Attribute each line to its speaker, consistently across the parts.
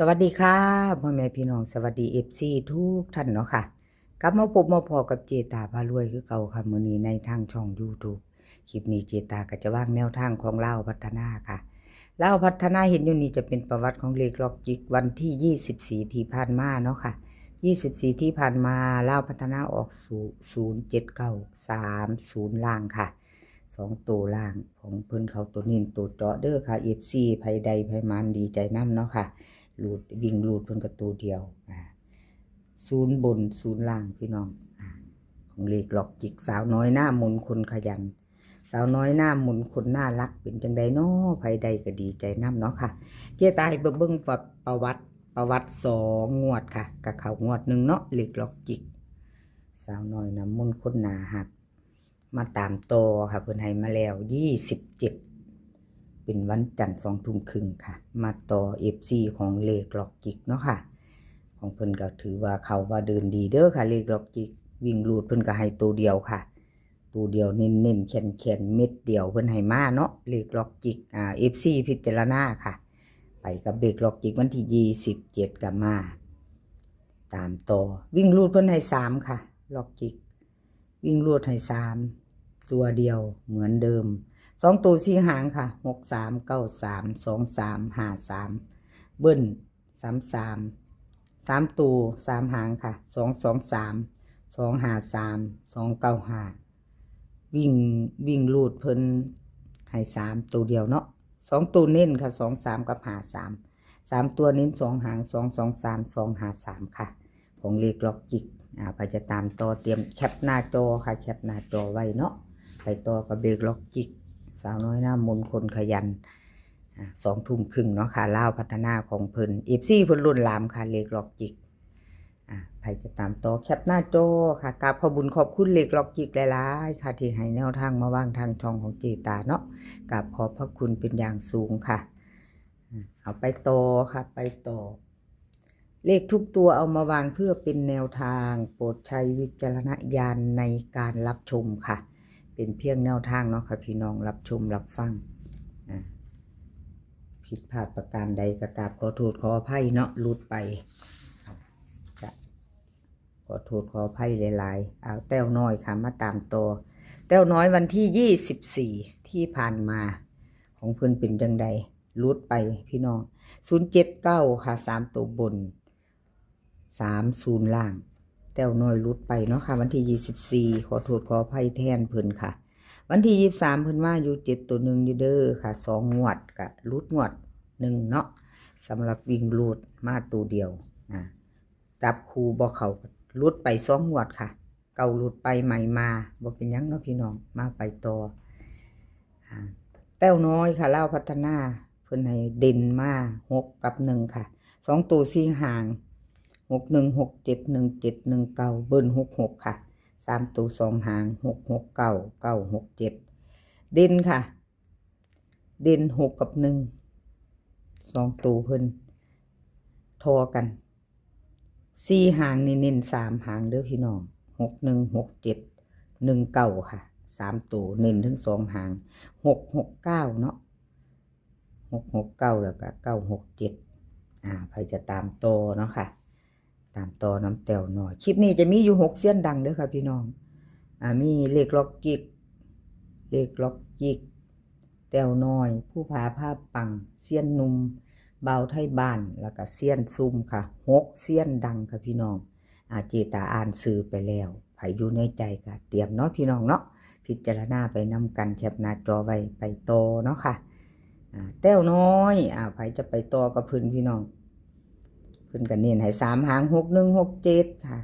Speaker 1: สวัสดีค่ะพ่อแม่พี่น้องสวัสดีFCทุกท่านเนาะค่ะกลับมาพบมาพอกับเจตาพารวยคือเก่าค่ะมื้อนี้ในทางช่อง YouTube คลิปนี้เจตาก็จะวางแนวทางของลาวพัฒนาค่ะลาวพัฒนาเห็นอยู่นี่จะเป็นประวัติของเลขล็อกจิกวันที่24ที่ผ่านมาเนาะค่ะ24ที่ผ่านมาลาวพัฒนาออก07930ล่างค่ะ2ตัวล่างของเพิ่นเขาตัวนินตัวเจาะเด้อค่ะ FC ไผใดไผมันดีใจนํเนาะค่ะลูดวิ่งลูดเพิ่นก็ตัวเดียวศูนย์บนศูนย์ล่างพี่น้องของเลขหลอกจิกสาวน้อยหน้ามนคนขยันสาวน้อยหน้ามนคนน่ารักเป็นจังใดน้อไผใดก็ดีใจนํเนาะค่ะเจ๊ตายเบิ่งประวัติ2 งวดค่ะกับเขางวดหนึ่งเนาะเลขหลอกจิกสาวน้อยน้ำมนคนน่าหักมาตามโตค่ะเพิ่นให้มาแล้ว27เป็นวันจันทร์2 ทุ่มครึ่งค่ะมาต่อ FC ของเลขหลอกจิกเนาะค่ะของเพิ่นก็ถือว่าเขาว่าเดินดีเด้อค่ะเลขหลอกจิกวิ่งลูดเพิ่นก็ให้ตัวเดียวค่ะตัวเดียวเน้นๆแข็งๆเม็ดเดียวเพิ่นให้มาเนาะเลขหลอกจิกFC พิจารณาค่ะไปกับเลขหลอกจิกวันที่27กับมาตามต่อวิ่งลูดเพิ่นให้3ค่ะหลอกจิกวิ่งลูดให้3ตัวเดียวเหมือนเดิม2ตัว4หางค่ะ63932353เบิ้ล3 ตัว3 หางค่ะ223 253 295วิ่งลูดเพิ่นให้3ตัวเดียวเนาะ2ตัวเน้นค่ะ23กับ53ตัวเน้น2 หาง223 253ค่ะของเลขล็อกจิกไปจะตามต่อเตรียมแคปหน้าจอค่ะแคปหน้าจอไว้เนาะไปต่อกับเลขล็อกจิกสาวน้อยหน้ามนคนขยัน2 ทุ่มครึ่งเนาะค่ะลาวพัฒนาของเพิ่น FC เพิ่นรุ่นหลามค่ะเลขล็อกจิกใครจะตามต่อแคปหน้าจอค่ะกราบขอบคุญขอบคุณเลขล็อกจิกหลายๆค่ะที่ให้แนวทางมาวางทางช่องของเจตาเนาะกราบขอบพระคุณเป็นอย่างสูงค่ะเอาไปต่อค่ะไปต่อเลขทุกตัวเอามาวางเพื่อเป็นแนวทางโปรดใช้วิจารณญาณในการรับชมค่ะเป็นเพียงแนวทางเนาะค่ะพี่น้องรับชมรับฟังผิดพลาดประการใดก็กราบขอโทษขออภัยเนาะหลุดไปขอโทษขออภัยหลายๆเอาแต้วน้อยค่ะมาตามตัวแต้วน้อยวันที่24ที่ผ่านมาของเพิ่นเป็นจังใดลุดไปพี่น้อง079ค่ะ3ตัวบน30ล่างแต้วน้อยลุดไปเนาะค่ะวันที่24ขอโทษขออภัยแทนเพิ่นค่ะวันที่23เพิ่นมาอยู่7ตัวหนึ่งอยู่เด้อค่ะ2 งวดกับลุดงวด1เนาะสำหรับวิ่งลูดมาตัวเดียวจับคู่บ่เขาลุดไป2 งวดค่ะเก่าลุดไปใหม่มาบ่เป็นหยังเนาะพี่น้องมาไปต่อแต้วน้อยค่ะลาวพัฒนาเพิ่นให้เด่นมา6กับ1ค่ะ2ตัว4หาง61671719เบิ้ล66ค่ะ3ตัว2หาง669 967เด่นค่ะเด่น6กับ1 2ตัวเพิ่นทอกัน4หางนี่เน้น3หางเด้อพี่น้อง616719ค่ะ3ตัวเน้นถึง2หาง669เนาะ669แล้วก็967ใครจะตามโตเนาะค่ะตามต่อน้ำแต้วหน่อยคลิปนี้จะมีอยู่6เสี้ยนดังเด้อค่ะพี่น้องมีเลขล็อกจิกแต้วน้อยผู้พาภาพปังเสี้ยนนุ่มเบาไทยบ้านแล้วก็เสี้ยนซุ่มค่ะ6เสี้ยนดังค่ะพี่น้องเจตาอ่านสื่อไปแล้วไผอยู่ในใจค่ะเตรียมเนาะพี่น้องเนาะพิจารณาไปนำกันแคปหน้าจอไว้ไปโตเนาะค่ะแต้วน้อยไผจะไปต่อกับเพิ่นพี่น้องเพิ่นก็เน้นให้3หาง6167ค่ะ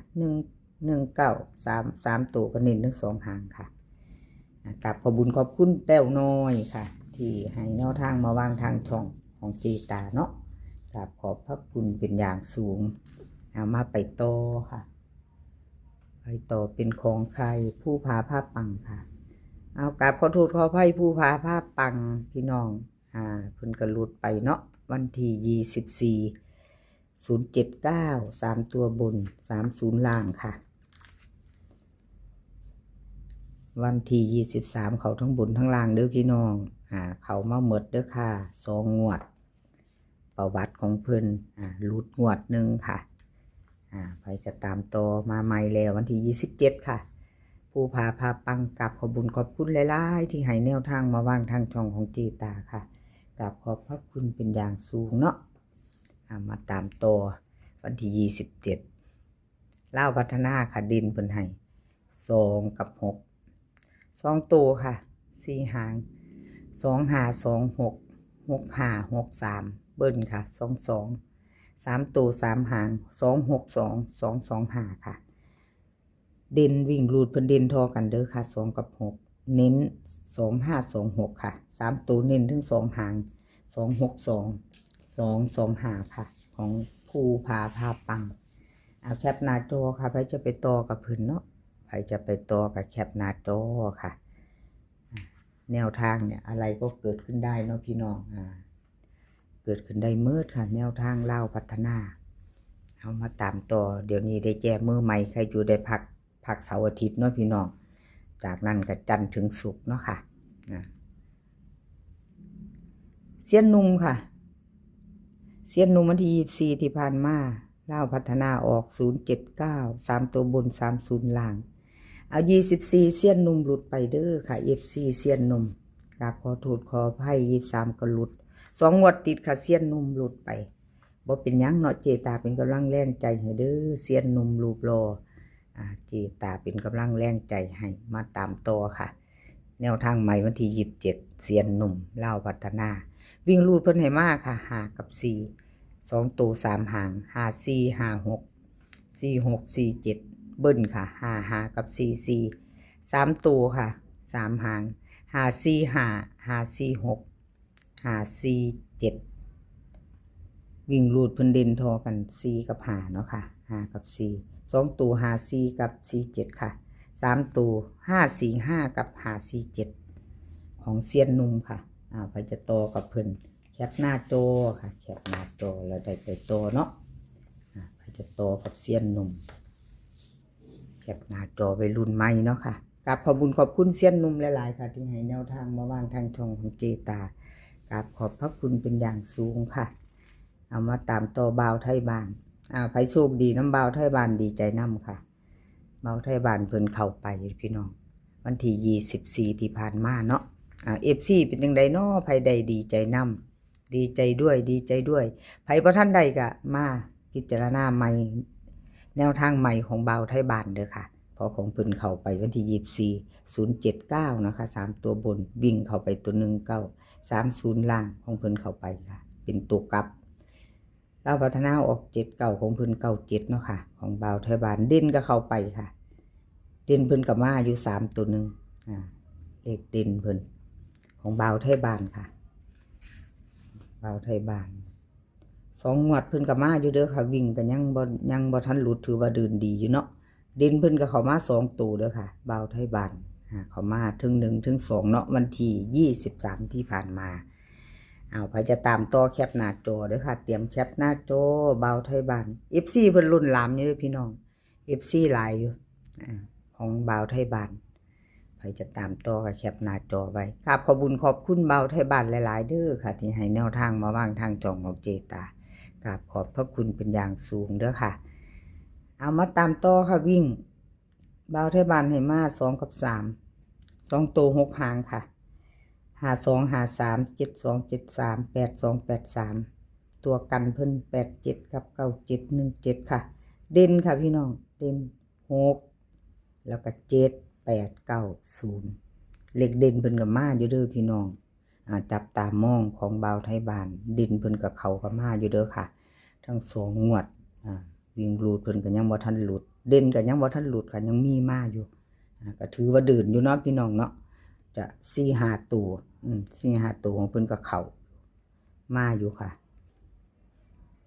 Speaker 1: 119 3ตัวก็เน้นทั้ง2หางค่ะกับขอบคุญขอบคุณแต้วน้อยค่ะที่ให้แนวทางมาวางทางช่องของเจตาเนาะกับขอบพระคุณเป็นอย่างสูงเอามาไปต่อค่ะไปต่อเป็นของใครผู้พาภาพปังค่ะเอากับขอโทษขออภัยผู้พาภาพปังพี่น้องเพิ่นก็หลุดไปเนาะวันที่24 079 3ตัวบน30ล่างค่ะวันที่23เขาทั้งบนทั้งล่างเด้อพี่น้องเขามาหมดเด้อค่ะ2 งวด ประวัติของเพิ่นรูดงวดหนึ่งค่ะไปจะตามต่อมาใหม่แล้ววันที่27ค่ะผู้พาปังกับขอบุญขอบคุณหลายๆที่ให้แนวทางมาวางทางช่องของเจตาค่ะกับขอบพระคุณเป็นอย่างสูงเนาะมาตามต่อวันที่27ล่าวพัฒนาค่ะดินเพิ่นให้2กับ6 2ตัวค่ะ4หาง2 5 2 6 6 5 6 3เบิ้ลค่ะ2 3ตัว3หาง2 6 2 2 2 5ค่ะเด่นวิ่งรูดเพิ่นเด่นทอกันเด้อค่ะ2กับ6เน้น2 5 2 6ค่ะ3ตัวเน้นถึง2หาง2 6 2 2 2 5ค่ะของผู้พาปังเอาแคปหน้าจอค่ะไปจะไปต่อกับเพิ่นเนาะใครจะไปต่อกับแคปหน้าจอค่ะแนวทางเนี่ยอะไรก็เกิดขึ้นได้เนาะพี่น้องเกิดขึ้นได้เมื่อค่ะแนวทางเล่าพัฒนาเอามาตามต่อเดี๋ยวนี้ได้แจมือใหม่ใครอยู่ได้พักเสาร์อาทิตย์เนาะพี่น้องจากนั้นก็จันทร์ถึงศุกร์เนาะค่ะเสี้ยนนุ่มค่ะเสี้ยนนุ่มวันที่24ที่ผ่านมาเล่าพัฒนาออก079 3ตัวบน30ล่างเอา24เสี้ยนนุ่มหลุดไปเด้อค่ะ FC เสี้ยนนุ่มกราบขอโทษขออภัย23ก็หลุด2งวดติดค่ะเสี้ยนนุ่มหลุดไปบ่เป็นหยังเนาะเจตาเป็นกำลังแรงใจให้เด้อเสี้ยนนุ่มรูปรอเจตาเป็นกำลังแรงใจให้มาตามต่อค่ะแนวทางใหม่วันที่27เสี้ยนนุ่มเล่าพัฒนาวิ่งรูดเพิ่นให้มากค่ะ5กับ4 2ตัว3หาง5 4 5 6 4 6 4 7เบิ้ลค่ะ5กับ4 3ตัวค่ะ3หาง5 4 5 5 4 6 5 4 7วิ่งรูดเพิ่นเด่นทอกัน4กับ5เนาะค่ะ5กับ4 2ตัว5 4กับ4 7ค่ะ3ตัว5 4 5กับ5 4 7ของเซียนนุ่มค่ะไปจะโตกับเพิ่นแคปหน้าจอค่ะแคปหน้าจอแล้วได้ไปโตเนาะไปจะโตกับเซียนนุ่มแคปหน้าจอไปรุ่นใหม่เนาะค่ะกับขอบคุญขอบคุณเซียนนุ่มหลายๆค่ะที่ให้แนวทางมาวางทางช่องของเจตากับขอบพระคุณเป็นอย่างสูงค่ะเอามาตามต่อบ่าวไทยบ้านไผโชคดีน้ำบ่าวไทยบ้านดีใจน้ำค่ะบ่าวไทยบ้านเพิ่นเข้าไปพี่น้องวันที่24ที่ผ่านมาเนาะFC เป็นจังไดเนาะไผใดดีใจน้ำดีใจด้วยไผบ่ทันใดก็มาพิจารณาใหม่แนวทางใหม่ของบ่าวไทยบ้านเด้อค่ะพอของเพิ่นเข้าไปวันที่24 079นะคะ3ตัวบนวิ่งเข้าไปตัว19 30ล่างของเพิ่นเข้าไปค่ะเป็นตัวกลับเราพัฒนาออก79ของเพิ่น97เนาะค่ะของบ่าวไทยบ้านเด่นก็เข้าไปค่ะเด่นเพิ่นก็มาอยู่3ตัวนึงเลขเด่นเพิ่นของบ่าวไทยบ้านค่ะบ่าวไทยบ้าน2งวดเพิ่นก็มาอยู่เด้อค่ะวิ่งก็ยังบ่ทันหลุดถือว่าเดินดีอยู่เนาะเด่นเพิ่นก็เข้ามา2ตัวเด้อค่ะบ่าวไทยบ้านเข้ามาถึง1ถึง2เนาะวันที่23ที่ผ่านมาใครจะตามต่อแคปหน้าจอเด้อค่ะเตรียมแคปหน้าจอบ่าวไทยบ้าน FC เพิ่นรุ่นหลามอยู่เด้อพี่น้อง FC หลายอยู่ของบ่าวไทยบ้านใครจะตามต่อก็แคปหน้าจอไว้ครับขอบคุญขอบคุณบ่าวไทยบ้านหลายๆเด้อค่ะที่ให้แนวทางมาวางทางช่องของเจตาครับขอบพระคุณเป็นอย่างสูงเด้อค่ะเอามาตามต่อค่ะวิ่งบ่าวไทยบ้านให้มา2กับ3 2ตัว6หางค่ะ52 53 72 73 82 83ตัวกันเพิ่น87กับ97 17ค่ะเด่นค่ะพี่น้องเด่น6แล้วก็7 8 9 0เลขเด่นเพิ่นก็มาอยู่เด้อพี่น้องจับตามองของบ่าวไทยบ้านเด่นเพิ่นกับเขาก็มาอยู่เด้อค่ะทั้ง2งวดวิ่งรูดเพิ่นก็ยังบ่ทันหลุดเด่นก็ยังบ่ทันหลุดค่ะยังมีมาอยู่ก็ถือว่าเดินอยู่เนาะพี่น้องเนาะจะ4-5ตัว4-5ตัวของเพิ่นก็เข้ามาอยู่ค่ะ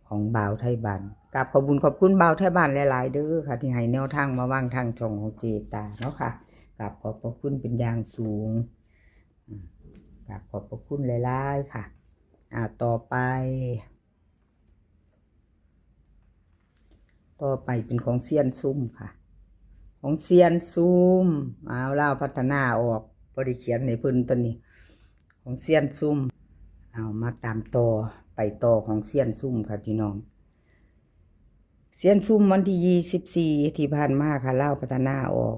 Speaker 1: ของบ่าวไทยบ้านกับขอบคุญขอบคุณบ่าวไทยบ้านหลายๆเด้อค่ะที่ให้แนวทางมาวางทางช่องของเจตาเนาะค่ะกับขอบพระคุณเป็นอย่างสูงกับขอบพระคุณหลายๆค่ะต่อไปเป็นของเซียนซุ่มค่ะของเซียนซุ่มเล่าพัฒนาออกบริเขียนในพื้นตัวนี้ของเซียนซุ่ม เอามาตามต่อไปต่อของเซียนซุ่มค่ะพี่น้องเซียนซุ่มวันที่24ที่ผ่านมาค่ะเล่าพัฒนาออก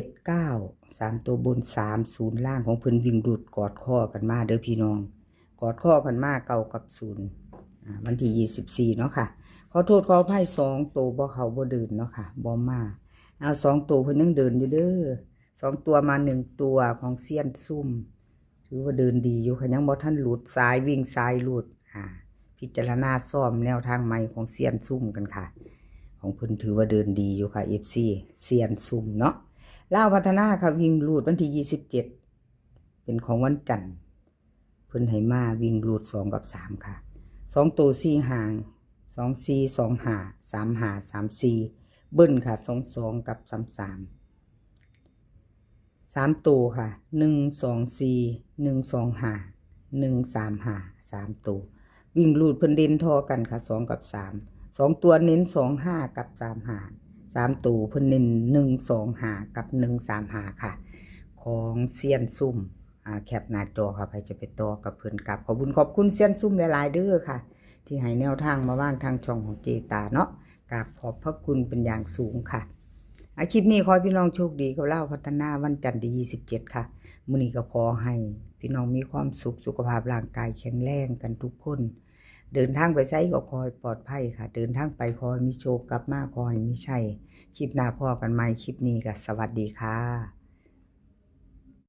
Speaker 1: 079 3ตัวบน30ล่างของเพิ่นวิ่งดุดกอดข้อกันมาเด้อพี่น้องกอดข้อกันมา9กับ0วันที่24เนาะค่ะขอโทษขออภัย2ตัวบ่เขาบ่เดินเนาะค่ะบ่มาเอา2ตัวเพิ่นยังเดินอยู่เด้อ2ตัวมา1ตัวของเซียนซุ่มถือว่าเดินดีอยู่ค่ะยังบ่ทันหลุดซ้ายวิ่งซ้ายหลุดพิจารณาซ่อมแนวทางใหม่ของเซียนซุ่มกันค่ะของเพิ่นถือว่าเดินดีอยู่ค่ะ FC เซียนซุ่มเนาะลาวพัฒนาค่ะวิ่งหลุดวันที่27เป็นของวันจันทร์เพิ่นให้มาวิ่งหลุด2กับ3ค่ะ2ตัว4หาง2 4 2 5 3 5 3 4เบิ้ลค่ะ2 2กับ3 3ตัวค่ะ1 2 4 1 2 5 1 3 5 3ตัววิ่งลูดเพิ่นเด่นทอกันค่ะ2กับ3 2ตัวเน้น2 5กับ3 5 3ตัวเพิ่นเน้น1 2 5กับ1 3 5ค่ะของเซียนซุ่มแคปหน้าจอค่ะใครจะไปต่อกับเพิ่นกับขอบคุณเซียนซุ่มหลายๆเด้อค่ะที่ให้แนวทางมาว่างทางช่องของเจตาเนาะกราบขอบพระคุณเป็นอย่างสูงค่ะคลิปนี้ขอให้พี่น้องโชคดีกับเล่าพัฒนาวันจันทร์ที่27ค่ะมื้อนี้ก็ขอให้พี่น้องมีความสุขสุขภาพร่างกายแข็งแรงกันทุกคนเดินทางไปไสก็ขอให้ปลอดภัยค่ะเดินทางไปขอให้มีโชคกลับมาขอให้มีชัยคลิปหน้าพอกันใหม่คลิปนี้ก็สวัสดีค่ะ